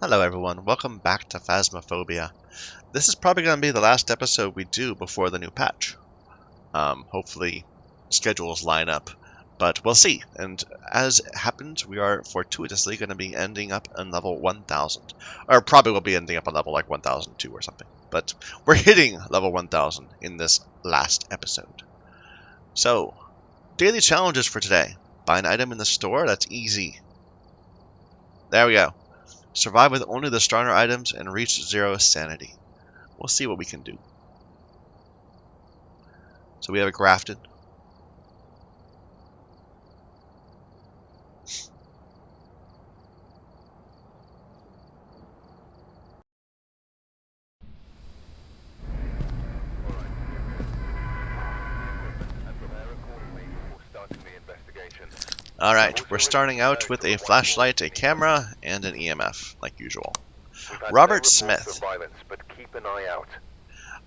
Hello everyone, welcome back to Phasmophobia. This is probably going to be the last episode we do before the new patch. Hopefully schedules line up, but we'll see. And as it happens, we are fortuitously going to be ending up on level 1000. Or probably will be ending up on level like 1002 or something. But we're hitting level 1000 in this last episode. So, daily challenges for today. Buy an item in the store, that's easy. There we go. Survive with only the stronger items and reach 0 sanity. We'll see what we can do. So we have it grafted. Alright, we're starting out with a flashlight, a camera, and an EMF, like usual. Robert Smith.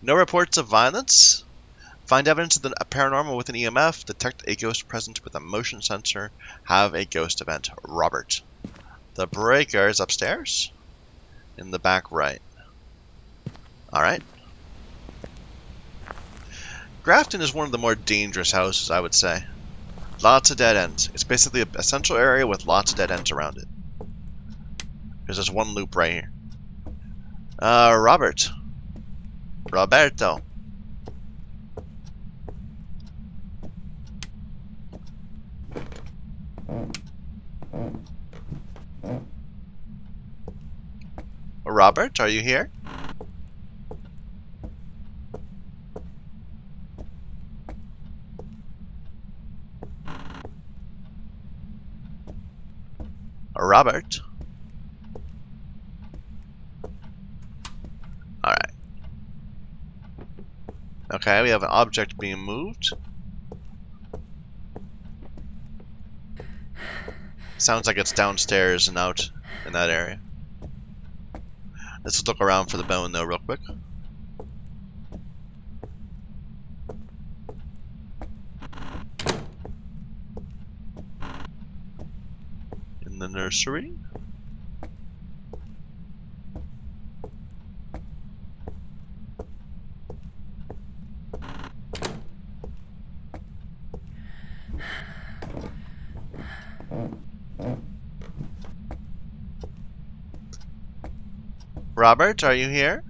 No reports of violence. Find evidence of the paranormal with an EMF. Detect a ghost present with a motion sensor. Have a ghost event. Robert. The breaker is upstairs. In the back right. Alright. Grafton is one of the more dangerous houses, I would say. Lots of dead ends. It's basically a central area with lots of dead ends around it. There's this one loop right here. Robert. Roberto. Robert, are you here? Robert? Alright. Okay, we have an object being moved. Sounds like it's downstairs and out in that area. Let's look around for the bone though real quick. In the nursery. Robert, are you here?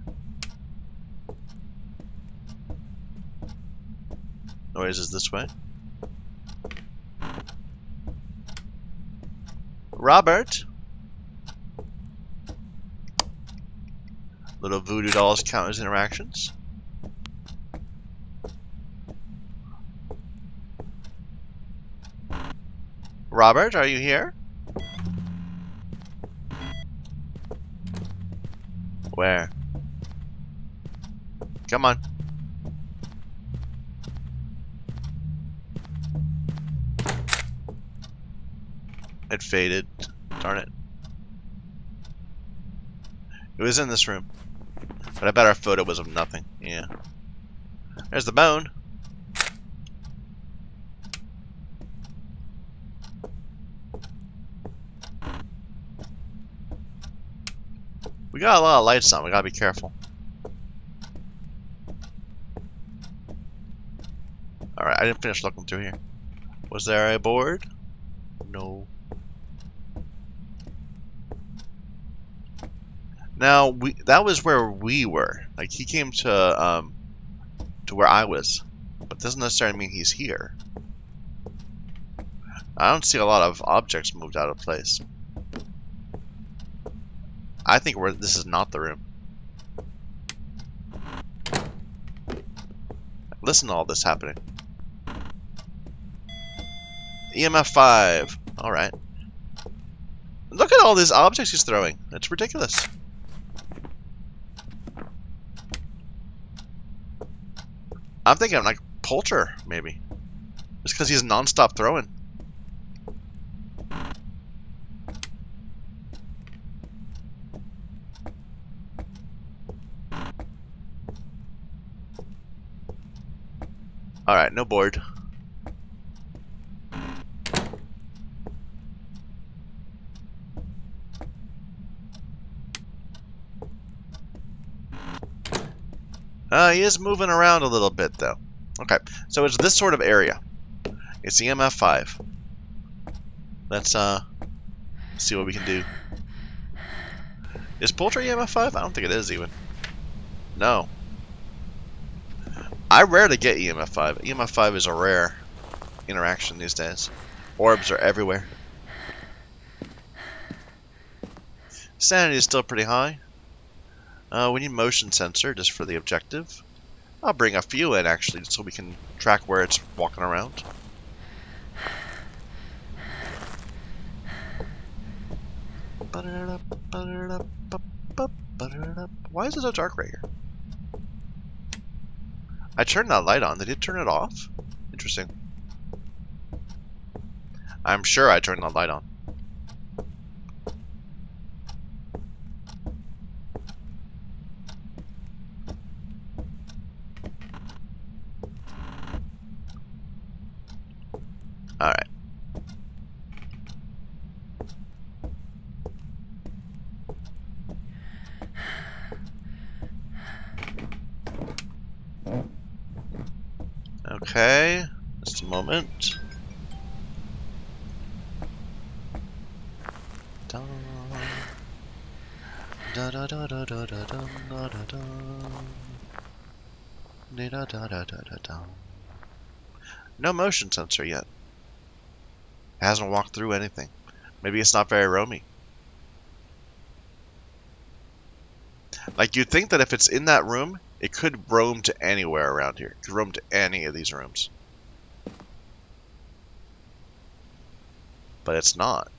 Noise is this way. Robert? Little voodoo dolls count as interactions. Robert, are you here? Where? Come on. It faded. Darn it. It was in this room. But I bet our photo was of nothing. Yeah. There's the bone. We got a lot of lights on. We gotta be careful. Alright, I didn't finish looking through here. Was there a board? No. Now, that was where we were. Like, he came to where I was. But doesn't necessarily mean he's here. I don't see a lot of objects moved out of place. I think this is not the room. Listen to all this happening. EMF 5. Alright. Look at all these objects he's throwing. It's ridiculous. I'm thinking like Poulter, maybe. Just because he's non-stop throwing. Alright, no board. He is moving around a little bit, though. Okay, so it's this sort of area. It's EMF 5. Let's see what we can do. Is poultry EMF 5? I don't think it is, even. No. I rarely get EMF 5. EMF 5 is a rare interaction these days. Orbs are everywhere. Sanity is still pretty high. We need motion sensor just for the objective. I'll bring a few in, actually, so we can track where it's walking around. Why is it so dark right here? I turned that light on. Did it turn it off? Interesting. I'm sure I turned the light on. Alright. Okay, just a moment. No motion sensor yet. It hasn't walked through anything. Maybe it's not very roamy. Like, you'd think that if it's in that room, it could roam to anywhere around here. It could roam to any of these rooms. But it's not.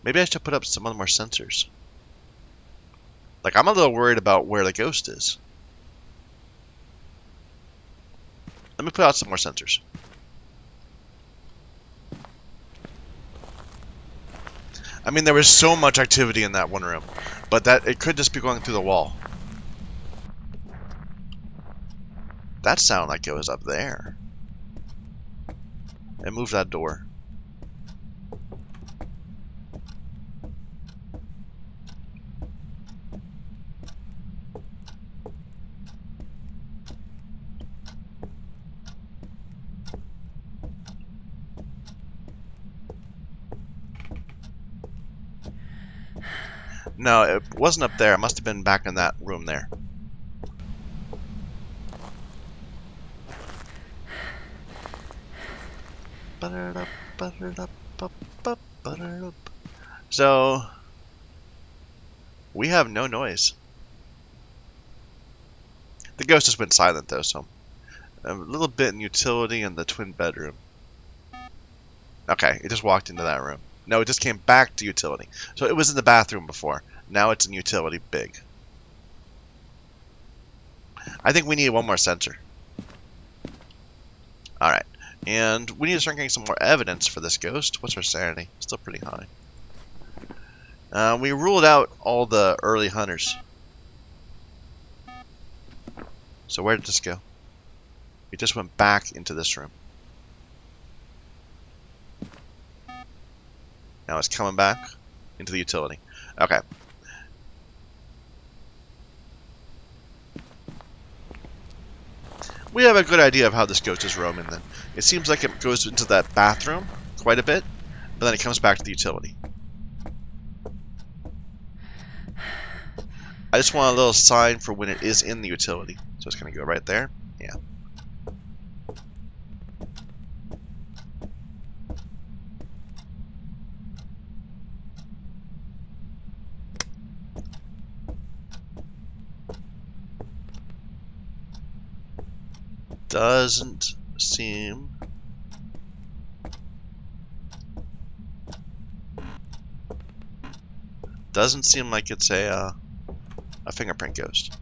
Maybe I should put up some more sensors. Like, I'm a little worried about where the ghost is. Let me put out some more sensors. I mean, there was so much activity in that one room, but that it could just be going through the wall. That sounded like it was up there. And move that door. No, it wasn't up there. It must have been back in that room there. So, we have no noise. The ghost just went silent, though, so a little bit in utility in the twin bedroom. Okay, it just walked into that room. No, it just came back to utility. So it was in the bathroom before. Now it's in utility big. I think we need one more sensor. Alright. And we need to start getting some more evidence for this ghost. What's our sanity? Still pretty high. We ruled out all the early hunters. So where did this go? It just went back into this room. Now it's coming back into the utility. Okay. We have a good idea of how this ghost is roaming then. It seems like it goes into that bathroom quite a bit, but then it comes back to the utility. I just want a little sign for when it is in the utility. So it's going to go right there. Yeah. Doesn't seem like it's a fingerprint ghost.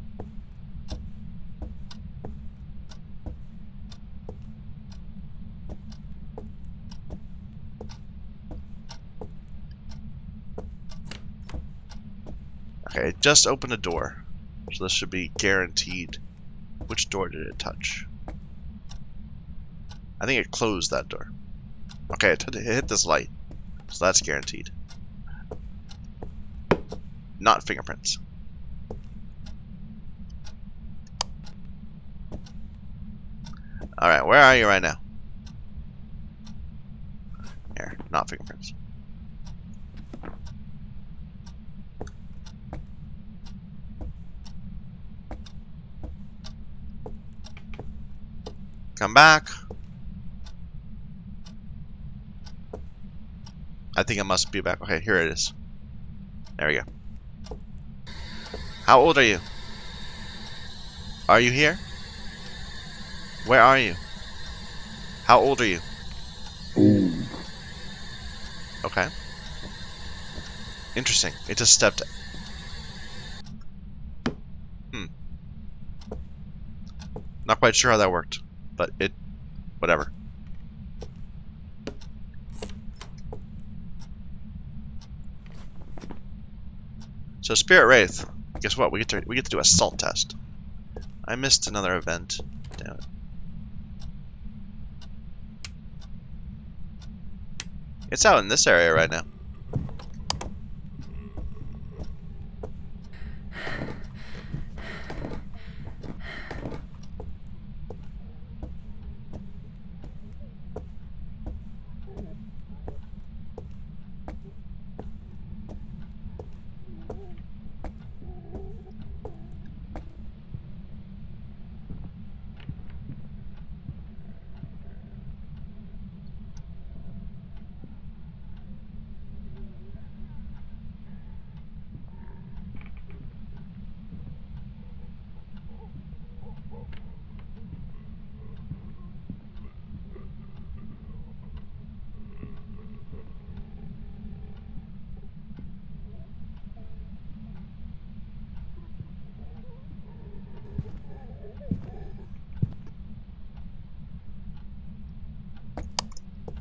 Okay, it just opened a door, so this should be guaranteed. Which door did it touch? I think it closed that door. Okay, it hit this light, so that's guaranteed. not fingerprints. Alright, where are you right now? Here, not fingerprints. Come back. I think it must be back. Okay, here it is. There we go. How old are you? Are you here? Where are you? How old are you? Old. Okay. Interesting. It just stepped. Not quite sure how that worked, but it. Whatever. So Spirit Wraith. Guess what? We get to do a salt test. I missed another event. Damn it. It's out in this area right now.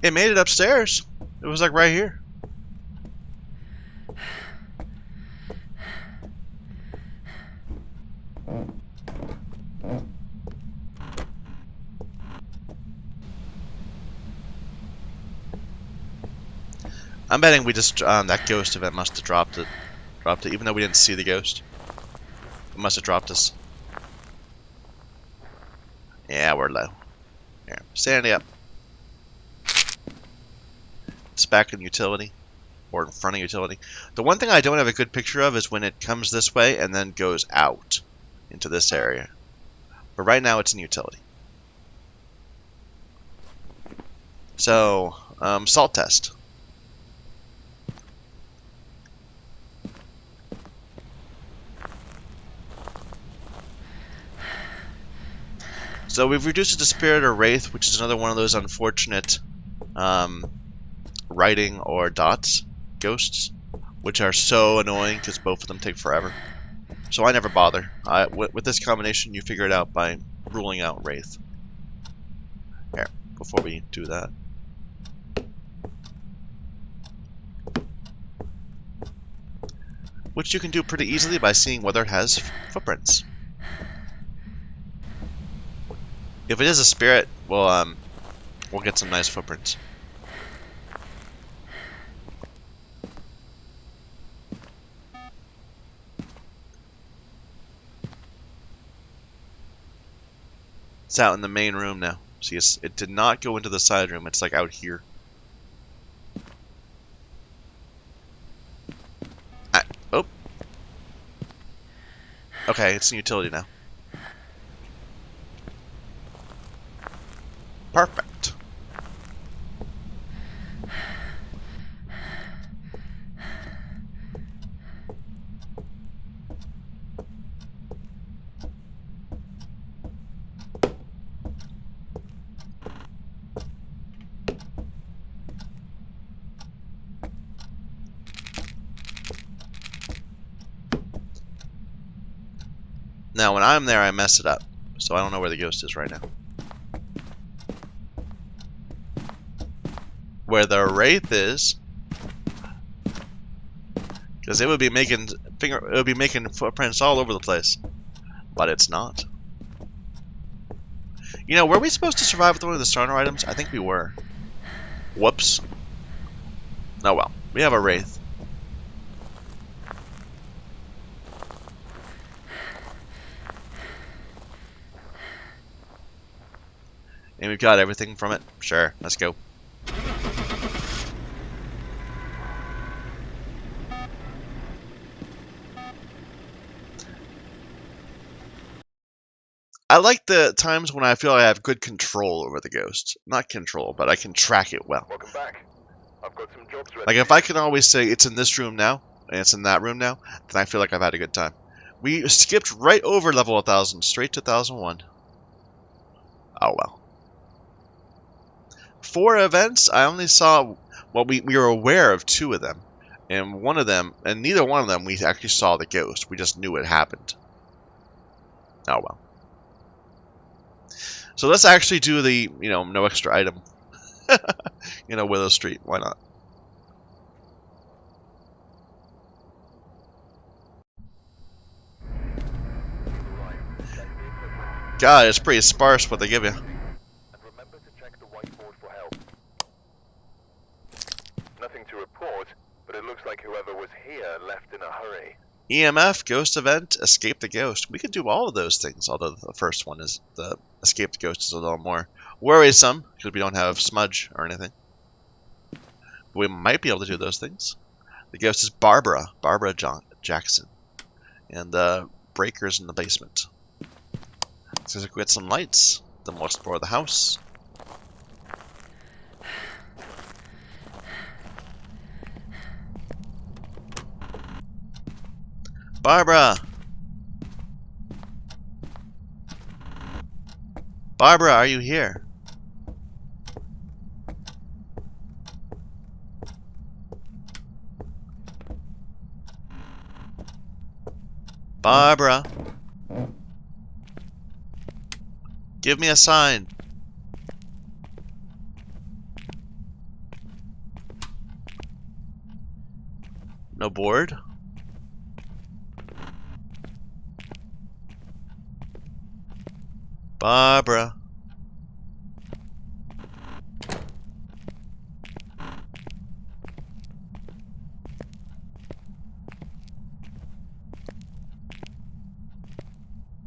It made it upstairs. It was like right here. I'm betting we just that ghost event must have dropped it. Even though we didn't see the ghost. It must have dropped us. Yeah, we're low. Here, sanity up. It's back in utility. Or in front of utility. The one thing I don't have a good picture of is when it comes this way and then goes out into this area. But right now it's in utility. So, salt test. So we've reduced it to Spirit or Wraith, which is another one of those unfortunate writing or dots ghosts, which are so annoying because both of them take forever. So I never bother. With this combination, you figure it out by ruling out Wraith. Here, before we do that. Which you can do pretty easily by seeing whether it has footprints. If it is a spirit, we'll get some nice footprints. It's out in the main room now. See, it did not go into the side room. It's like out here. Oh. Okay, it's in utility now. Perfect. Now, when I'm there, I mess it up. So I don't know where the ghost is right now. Where the Wraith is, because it would be making footprints all over the place, but it's not. You know, were we supposed to survive with one of the starter items? I think we were. Whoops. Oh well, we have a Wraith. And we've got everything from it. Sure, let's go. I like the times when I feel I have good control over the ghost. Not control, but I can track it well. Welcome back. I've got some jobs ready. Like if I can always say it's in this room now, and it's in that room now, then I feel like I've had a good time. We skipped right over level 1000, straight to 1001. Oh well. 4 events, I only saw, well, we were aware of 2 of them. And one of them, and neither one of them we actually saw the ghost. We just knew it happened. Oh well. So let's actually do the, no extra item. Willow Street. Why not? God, it's pretty sparse what they give you. And remember to check the whiteboard for help. Nothing to report, but it looks like whoever was here left in a hurry. EMF, ghost event, escape the ghost. We could do all of those things, although the first one is the escape the ghost is a little more worrisome because we don't have smudge or anything. We might be able to do those things. The ghost is Barbara Jackson, and the breaker's in the basement. So if we get some lights, then we'll explore the house. Barbara! Barbara, are you here? Barbara! Give me a sign. No board? Barbara.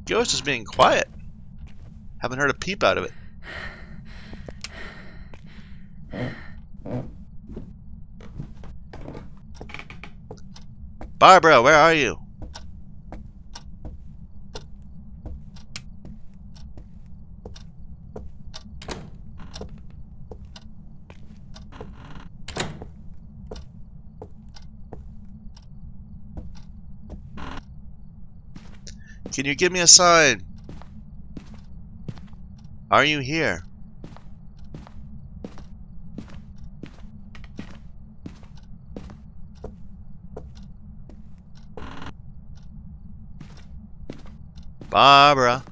Ghost is being quiet. Haven't heard a peep out of it. Barbara, where are you? Can you give me a sign? Are you here? Barbara.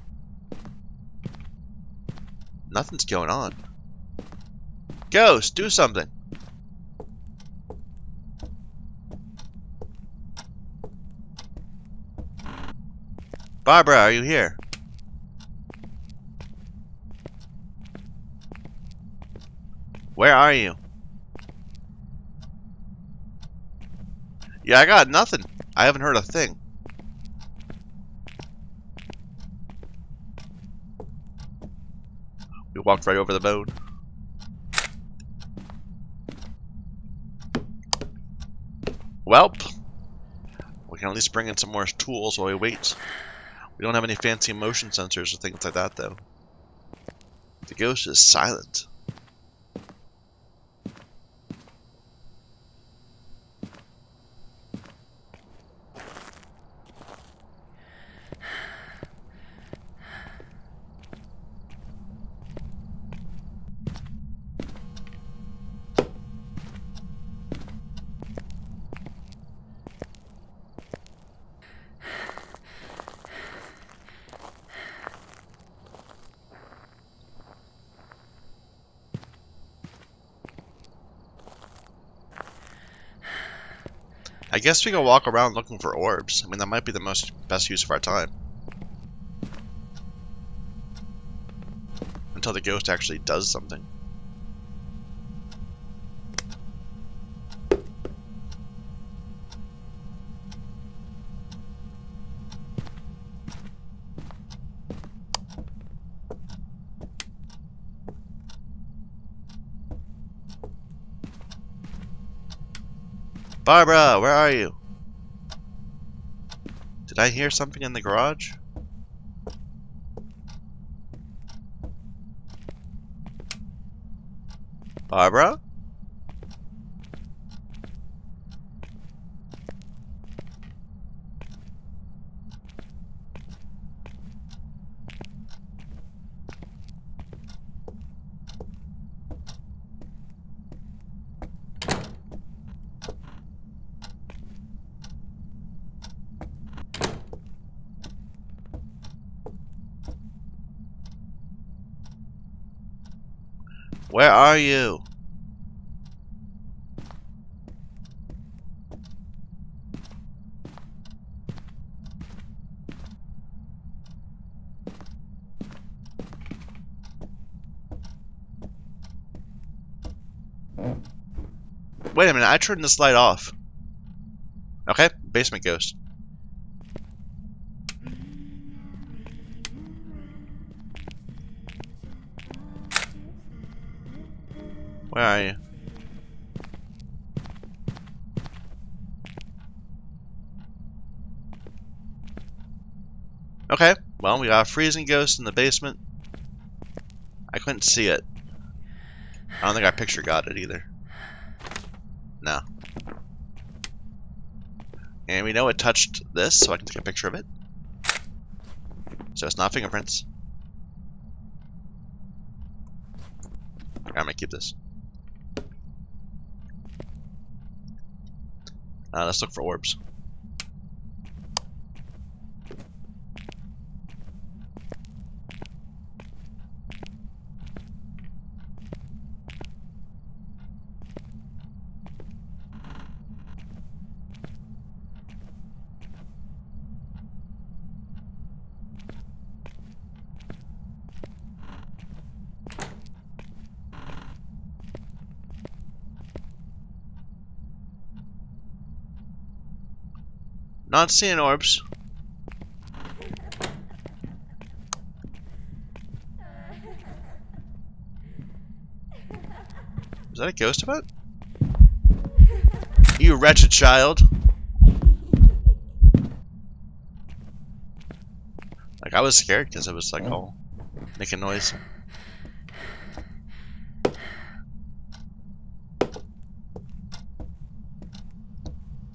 Nothing's going on. Ghost, do something. Barbara, are you here? Where are you? Yeah, I got nothing. I haven't heard a thing. We walked right over the bone. Welp. We can at least bring in some more tools while we wait. We don't have any fancy motion sensors or things like that, though. The ghost is silent. I guess we can walk around looking for orbs. I mean, that might be the best use of our time. Until the ghost actually does something. Barbara, where are you? Did I hear something in the garage? Barbara? Where are you? Wait a minute, I turned this light off. Okay, basement ghost. Where are you? Okay, well, we got a freezing ghost in the basement. I couldn't see it. I don't think our picture got it either. No. And we know it touched this, so I can take a picture of it. So it's not fingerprints. I'm gonna keep this. Let's look for orbs. Not seeing orbs. Is that a ghost about? You wretched child. Like, I was scared because it was like all making noise.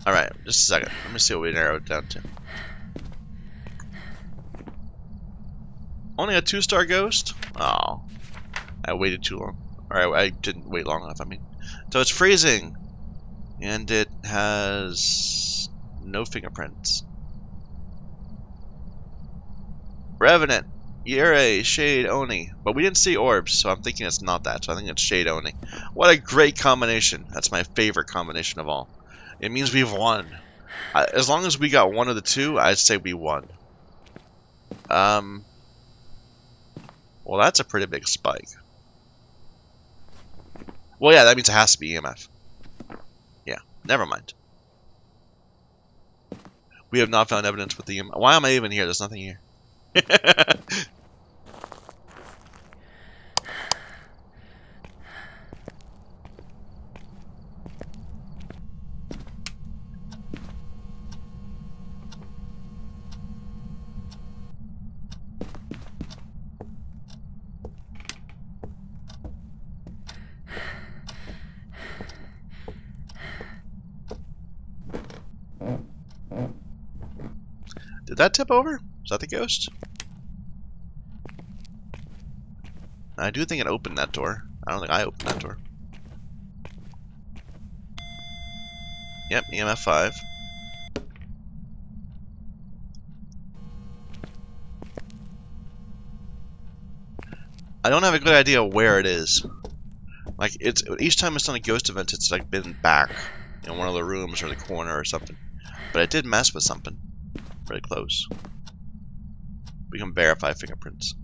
Alright, just a second. Let me see what we narrowed it down to. Only a 2-star ghost? Oh. I waited too long. Or I didn't wait long enough, I mean. So it's freezing. And it has no fingerprints. Revenant. Yurei, Shade, Oni. But we didn't see orbs, so I'm thinking it's not that. So I think it's Shade, Oni. What a great combination. That's my favorite combination of all. It means we've won. As long as we got one of the two, I'd say we won. Well, that's a pretty big spike. Well, yeah, that means it has to be EMF. Yeah, never mind. We have not found evidence with the EMF. Why am I even here? There's nothing here. Did that tip over? Is that the ghost? I do think it opened that door. I don't think I opened that door. Yep, EMF 5. I don't have a good idea where it is. Like, it's each time it's done a ghost event, it's like been back in one of the rooms or the corner or something. But it did mess with something. Really close. We can verify fingerprints.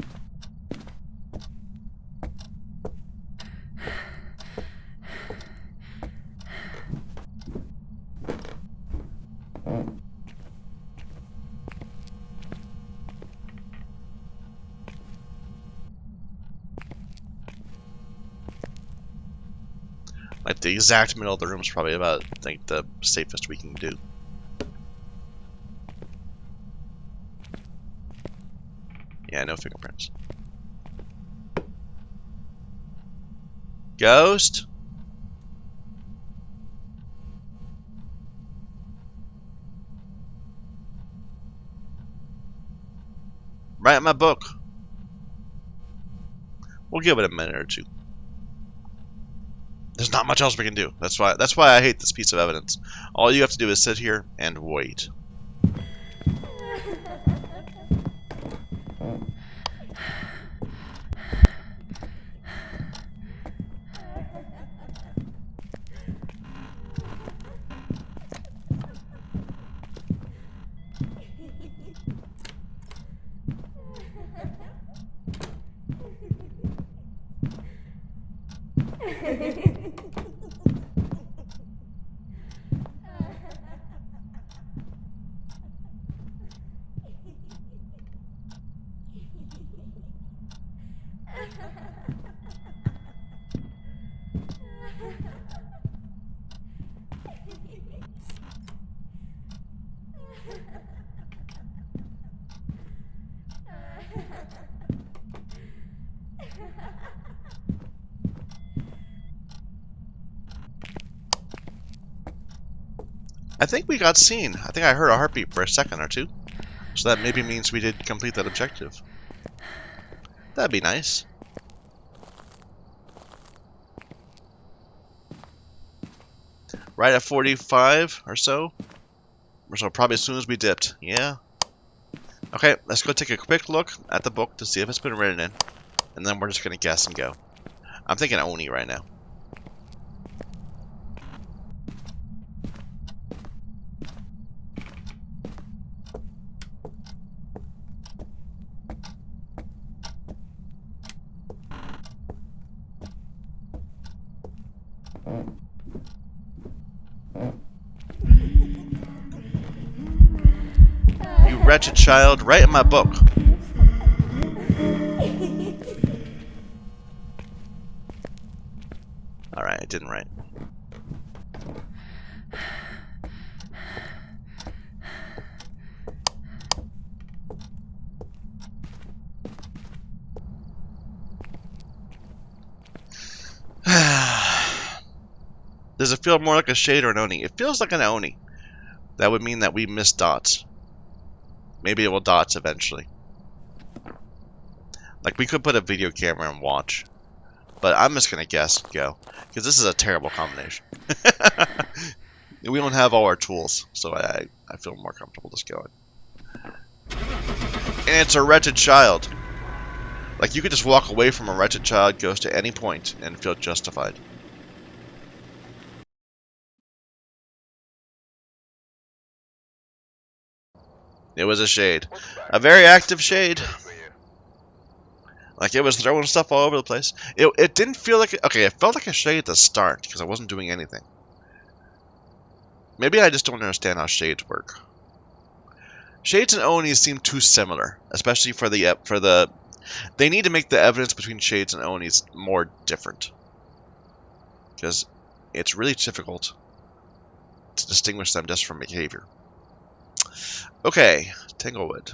Like the exact middle of the room is probably about, I think, the safest we can do. Yeah, no fingerprints. Ghost? Write my book. We'll give it a minute or two. There's not much else we can do. That's why I hate this piece of evidence. All you have to do is sit here and wait. I think we got seen. I think I heard a heartbeat for a second or two. So that maybe means we did complete that objective. That'd be nice. Right at 45 or so. So probably as soon as we dipped. Yeah. Okay, let's go take a quick look at the book to see if it's been written in. And then we're just going to guess and go. I'm thinking Oni right now. You wretched child, write in my book. Alright, I didn't write. Does it feel more like a shade or an Oni? It feels like an Oni. That would mean that we missed dots. Maybe it will dots eventually. Like, we could put a video camera and watch. But I'm just going to guess and go. Because this is a terrible combination. We don't have all our tools. So I feel more comfortable just going. And it's a wretched child. Like, you could just walk away from a wretched child ghost at any point and feel justified. It was a shade. A very active shade. Like, it was throwing stuff all over the place. It didn't feel like... Okay, it felt like a shade at the start, because I wasn't doing anything. Maybe I just don't understand how shades work. Shades and Onis seem too similar, especially for the... They need to make the evidence between shades and Onis more different. Because it's really difficult to distinguish them just from behavior. Okay, Tanglewood.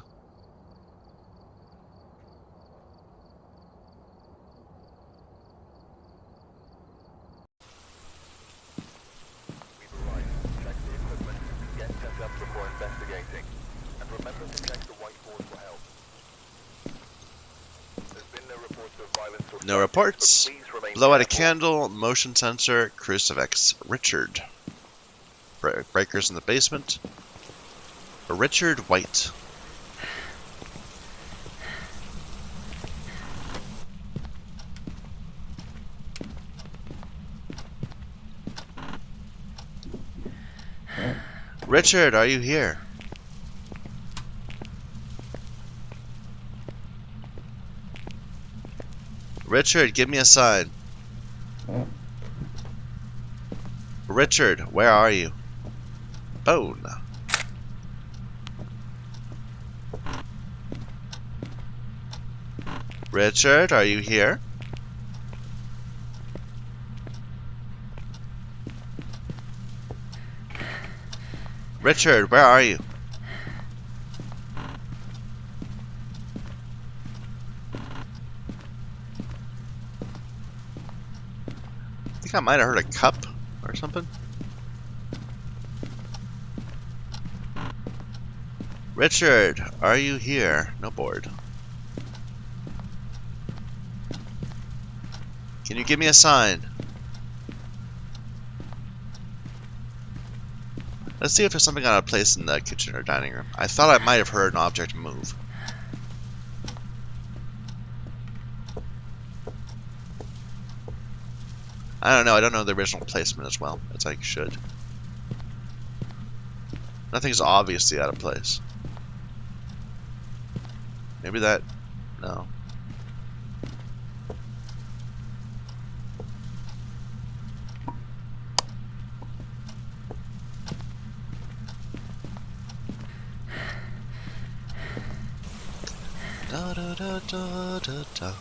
We've arrived. Check the equipment. Get set up before investigating. And remember to check the whiteboard for help. There's been no reports of violence or No reports. but please remain Blow out a careful. candle, motion sensor, crucifix. Richard. Breakers in the basement. Richard White. Richard, are you here? Richard, give me a sign. Richard, where are you? Bone. Richard, are you here? Richard, where are you? I think I might have heard a cup or something. Richard, are you here? No board. Can you give me a sign? Let's see if there's something out of place in the kitchen or dining room. I thought I might have heard an object move. I don't know. I don't know the original placement as well as I should. Nothing's obviously out of place. Maybe that... No. Da da da da da da.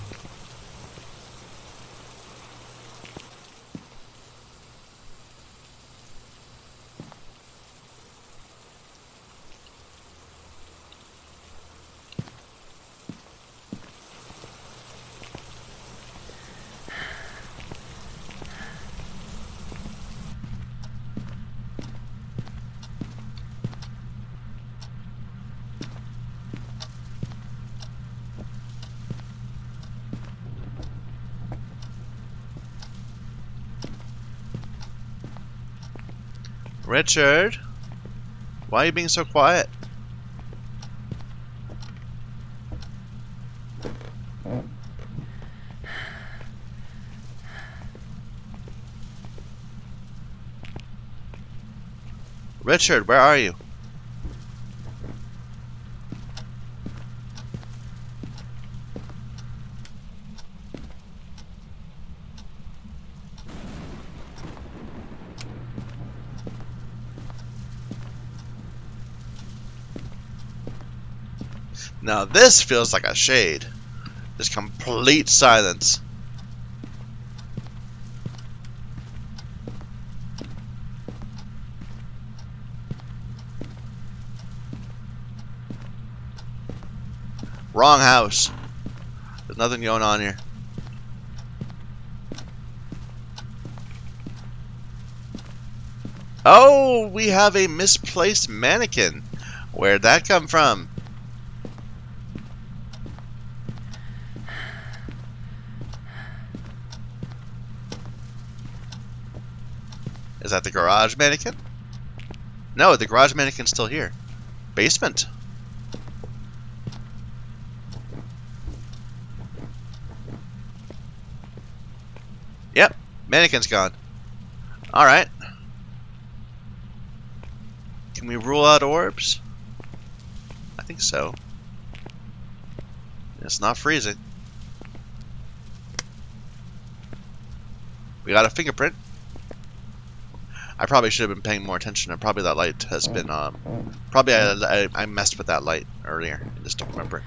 Richard, why are you being so quiet? Richard, where are you? Now this feels like a shade. Just complete silence. Wrong house. There's nothing going on here. Oh, we have a misplaced mannequin. Where'd that come from? Is that the garage mannequin? No, the garage mannequin's still here. Basement. Yep, mannequin's gone. Alright. Can we rule out orbs? I think so. It's not freezing. We got a fingerprint. I probably should have been paying more attention, and probably that light has been, probably I messed with that light earlier. I just don't remember.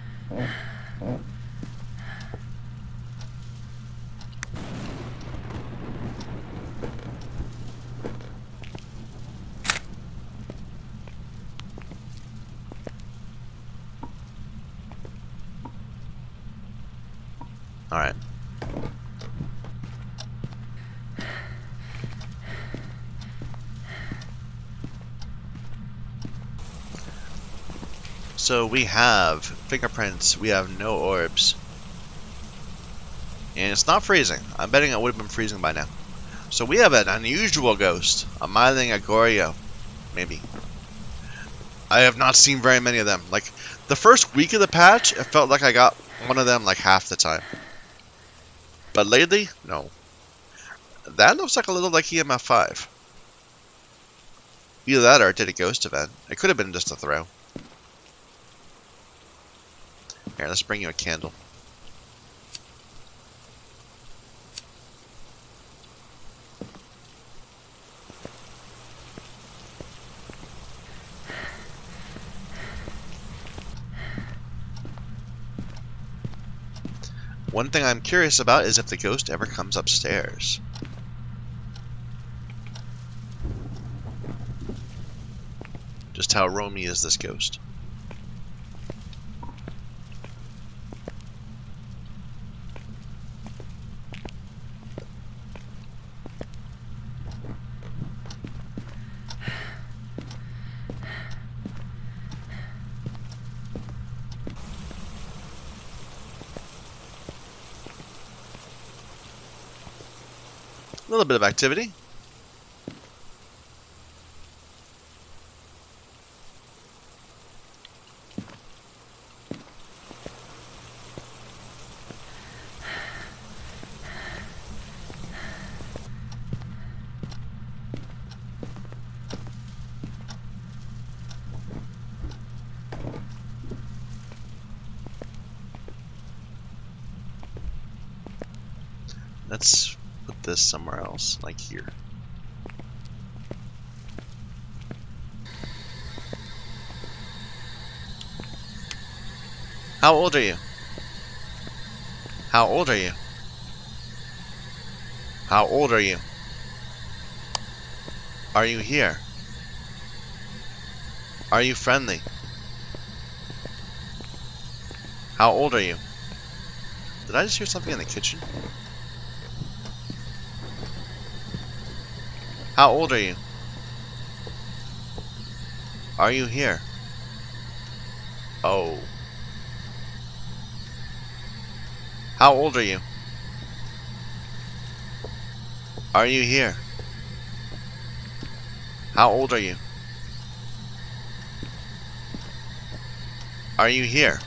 Alright. So we have fingerprints, we have no orbs. And it's not freezing. I'm betting it would have been freezing by now. So we have an unusual ghost. A Myling Agorio. Maybe. I have not seen very many of them. Like, the first week of the patch, it felt like I got one of them like half the time. But lately, no. That looks like a little like EMF 5. Either that or it did a ghost event. It could have been just a throw. Here, let's bring you a candle. One thing I'm curious about is if the ghost ever comes upstairs. Just how roamy is this ghost? A little bit of activity. Let's put this somewhere else, like here. How old are you? How old are you? How old are you? Are you here? Are you friendly? How old are you? Did I just hear something in the kitchen? How old are you? Are you here? Oh. How old are you? Are you here? How old are you? Are you here?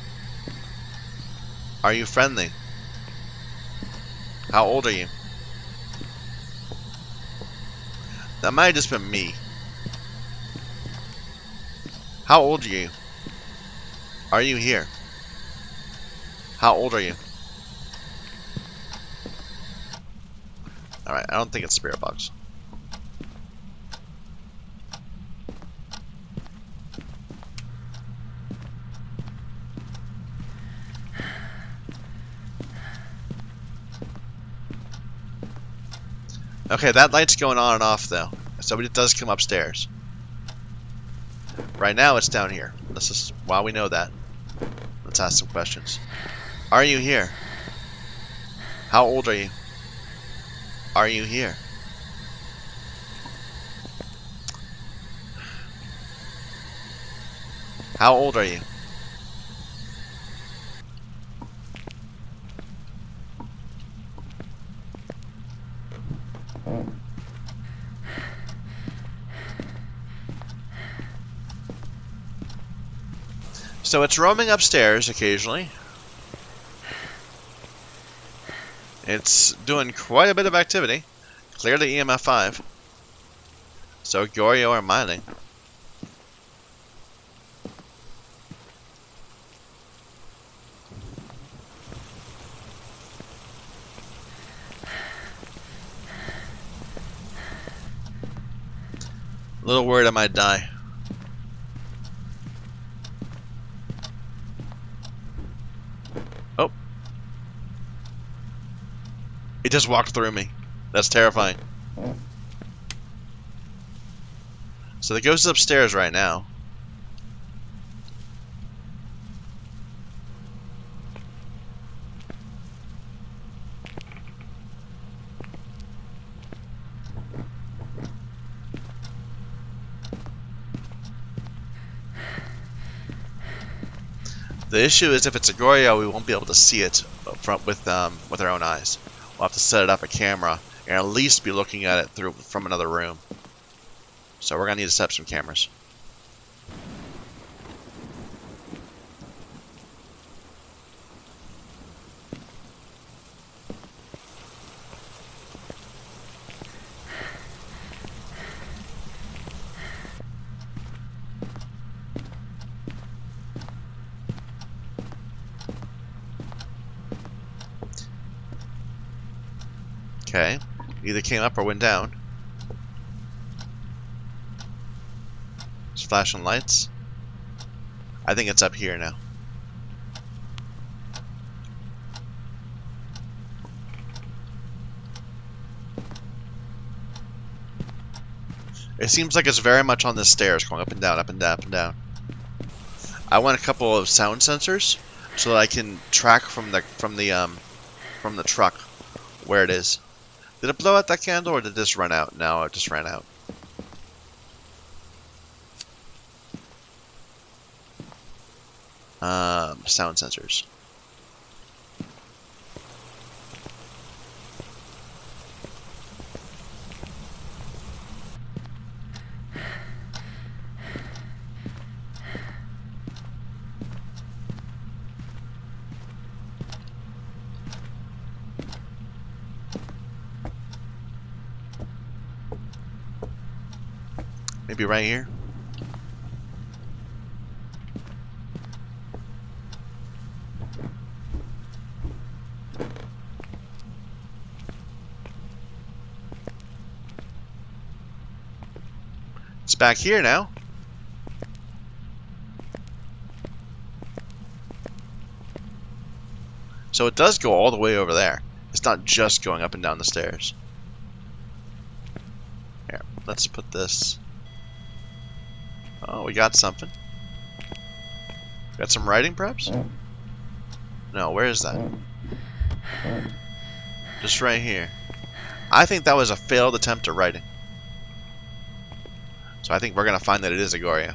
Are you friendly? How old are you? That might have just been me. How old are you? Are you here? How old are you? Alright, I don't think it's spirit box. Okay, that light's going on and off though. So it does come upstairs. Right now it's down here. This is why we know that. Let's ask some questions. Are you here? How old are you? Are you here? How old are you? So it's roaming upstairs occasionally. It's doing quite a bit of activity. Clearly EMF 5. So Gorio or mining. A little worried I might die. Oh. It just walked through me. That's terrifying. So the ghost is upstairs right now. The issue is if it's a Gorio, we won't be able to see it with our own eyes. We'll have to set it up a camera and at least be looking at it from another room. So we're gonna need to set up some cameras. Okay, either came up or went down. It's flashing lights. I think it's up here now. It seems like it's very much on the stairs, going up and down, up and down, up and down. I want a couple of sound sensors so that I can track from the truck where it is. Did it blow out that candle or did this run out? No, it just ran out. Sound sensors. Maybe right here. It's back here now. So it does go all the way over there. It's not just going up and down the stairs. Here, let's put this. Oh, we got something. Got some writing, perhaps? No, where is that? Just right here. I think that was a failed attempt at writing. So I think we're going to find that it is a Goryo.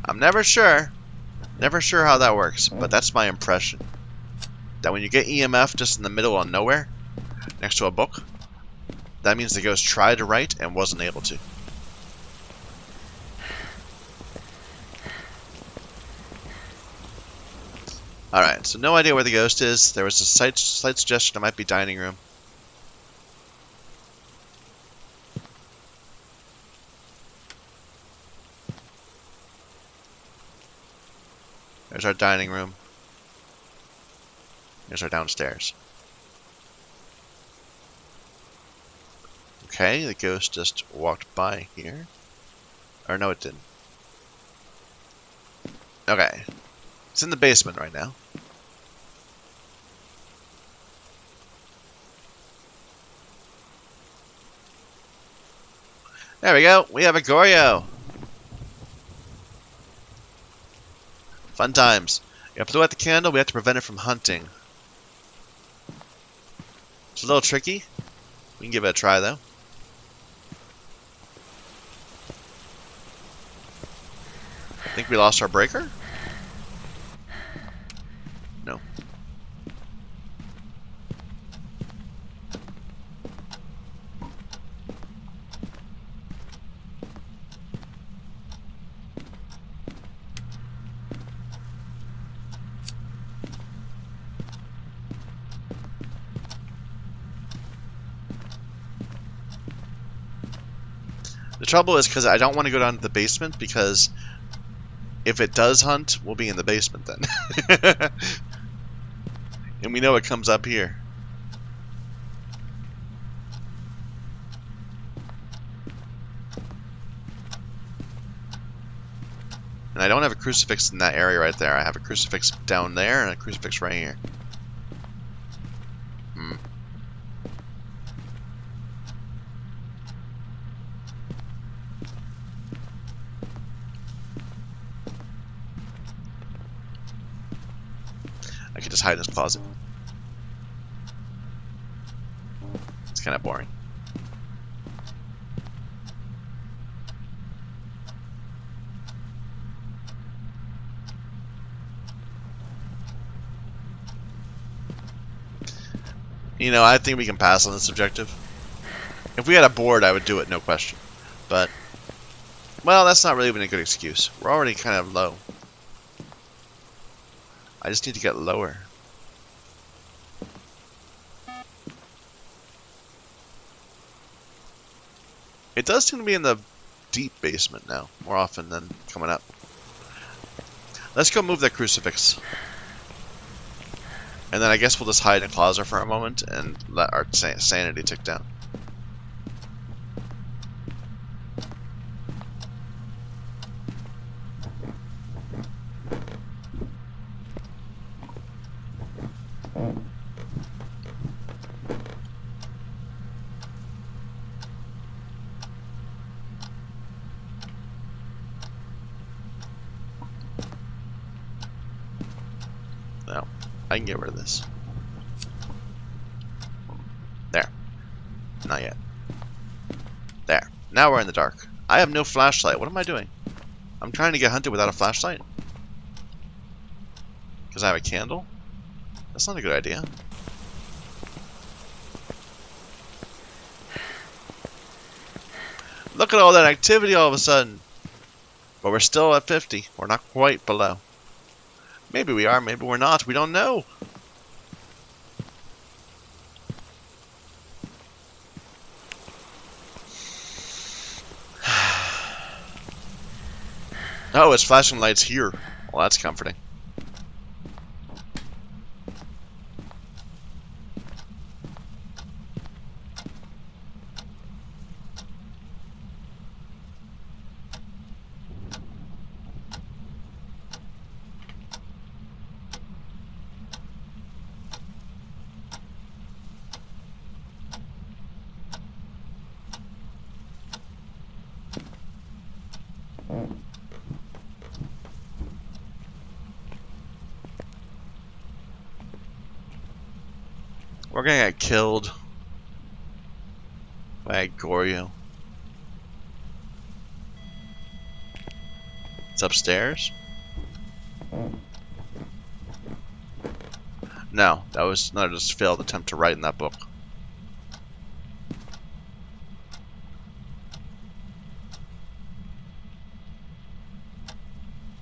I'm never sure. Never sure how that works, but that's my impression. That when you get EMF just in the middle of nowhere, next to a book, that means the ghost tried to write and wasn't able to. Alright, so no idea where the ghost is. There was a slight suggestion it might be dining room. There's our dining room. There's our downstairs. Okay, the ghost just walked by here. Or no, it didn't. Okay. It's in the basement right now. There we go. We have a Goryo. Fun times. You blew out the candle. We have to prevent it from hunting. It's a little tricky. We can give it a try, though. I think we lost our breaker? No. The trouble is because I don't want to go down to the basement because if it does hunt, we'll be in the basement then. And we know it comes up here. And I don't have a crucifix in that area right there. I have a crucifix down there and a crucifix right here. I could just hide in this closet. It's kind of boring. You know, I think we can pass on this objective. If we had a board, I would do it, no question. But, well, that's not really even a good excuse. We're already kind of low. I just need to get lower. It does seem to be in the deep basement now, more often than coming up. Let's go move that crucifix. And then I guess we'll just hide in a closet for a moment and let our sanity tick down. can get rid of this. There. Not yet. There. Now we're in the dark. I have no flashlight. What am I doing? I'm trying to get hunted without a flashlight? Because I have a candle? That's not a good idea. Look at all that activity all of a sudden. But we're still at 50. We're not quite below. Maybe we are, maybe we're not. We don't know. Oh, it's flashing lights here. Well, that's comforting. We're gonna get killed by a Goryo. It's upstairs? No, that was not just a failed attempt to write in that book.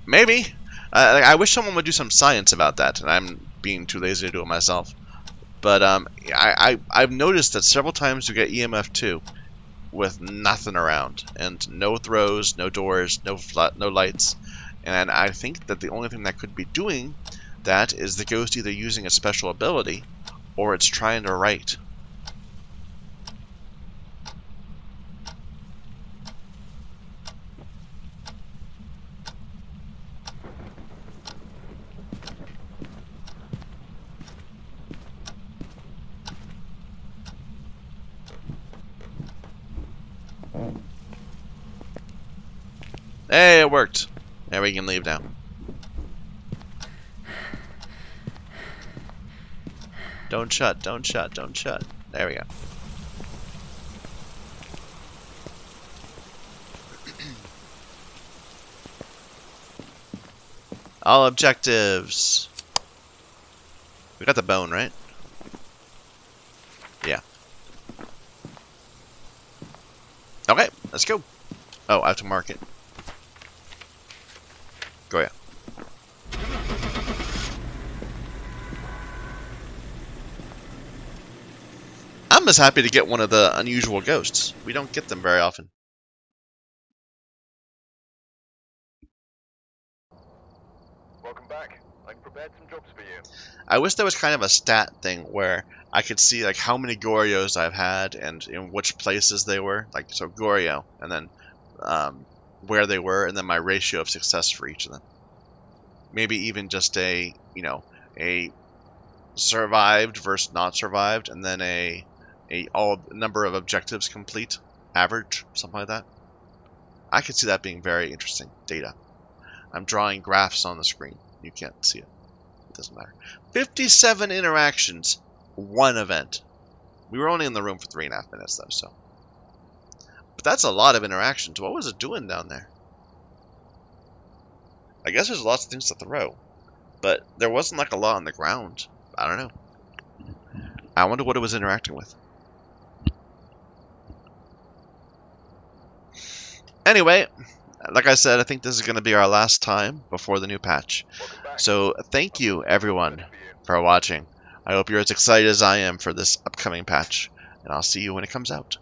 Maybe. I wish someone would do some science about that, and I'm being too lazy to do it myself. But I've noticed that several times you get EMF 2 with nothing around, and no throws, no doors, no lights, and I think that the only thing that could be doing that is the ghost either using a special ability, or it's trying to write. Hey, it worked. Now we can leave now. Don't shut, don't shut, don't shut. There we go. All objectives. We got the bone, right? Yeah. Okay, let's go. Oh, I have to mark it. Go ahead. I'm just happy to get one of the unusual ghosts. We don't get them very often. Welcome back. I've prepared some jobs for you. I wish there was kind of a stat thing where I could see like how many Goryos I've had and in which places they were. Like, so Goryo, and then where they were, and then my ratio of success for each of them. Maybe even just a, you know, a survived versus not survived, and then a all number of objectives complete average, something like that. I could see that being very interesting data. I'm drawing graphs on the screen. You can't see it. It doesn't matter. 57 interactions, 1 event. We were only in the room for 3.5 minutes though, so. But that's a lot of interactions. What was it doing down there? I guess there's lots of things to throw, but there wasn't like a lot on the ground. I don't know. I wonder what it was interacting with. Anyway, like I said, I think this is going to be our last time before the new patch. So thank you, everyone, for watching. I hope you're as excited as I am for this upcoming patch, and I'll see you when it comes out.